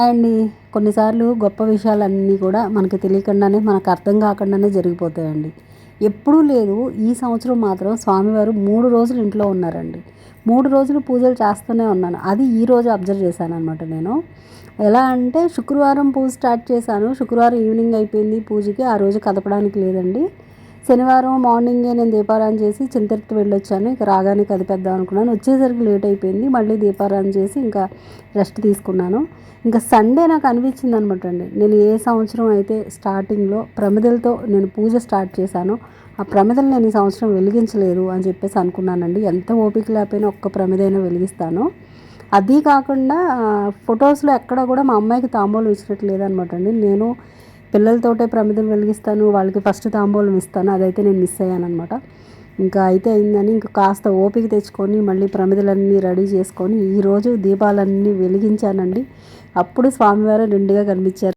అండి కొన్నిసార్లు గొప్ప విషయాలన్నీ కూడా మనకు తెలియకుండానే మనకు అర్థం కాకుండానే జరిగిపోతాయండి. ఎప్పుడూ లేదు, ఈ సంవత్సరం మాత్రం స్వామివారు 3 రోజులు ఇంట్లో ఉన్నారండి. 3 రోజులు పూజలు చేస్తూనే ఉన్నాను. అది ఈరోజు అబ్జర్వ్ చేశాననమాట నేను. ఎలా అంటే శుక్రవారం పూజ స్టార్ట్ చేశాను. శుక్రవారం ఈవినింగ్ అయిపోయింది పూజకి. ఆ రోజు కదపడానికి లేదండి. శనివారం మార్నింగే నేను దీపారాధన చేసి చింతెత్తు వెళ్ళొచ్చాను. ఇక రాగానే కదిపేద్దాం అనుకున్నాను. వచ్చేసరికి లేట్ అయిపోయింది. మళ్ళీ దీపారాధన చేసి ఇంకా రెస్ట్ తీసుకున్నాను. ఇంకా సండే నాకు అనిపించింది అనమాట అండి, నేను ఏ సంవత్సరం అయితే స్టార్టింగ్లో ప్రమిదలతో నేను పూజ స్టార్ట్ చేశానో ఆ ప్రమిదలు నేను ఈ సంవత్సరం వెలిగించలేదు అని చెప్పేసి అనుకున్నానండి. ఎంత ఓపిక లేకపోయినా ఒక్క ప్రమిదైనా వెలిగిస్తాను. అది కాకుండా ఫొటోస్లో ఎక్కడ కూడా మా అమ్మాయికి తాంబూలం ఇచ్చినట్టు లేదనమాట అండి. నేను పిల్లలతోటే ప్రమిదలు వెలిగిస్తాను, వాళ్ళకి ఫస్ట్ తాంబూలం ఇస్తాను. అదైతే నేను మిస్ అయ్యాను అనమాట. ఇంకా అయితే అయిందని ఇంకా కాస్త ఓపిక తెచ్చుకొని మళ్ళీ ప్రమిదలన్నీ రెడీ చేసుకొని ఈరోజు దీపాలన్నీ వెలిగించానండి. అప్పుడు స్వామివారు నిండుగా కనిపించారు.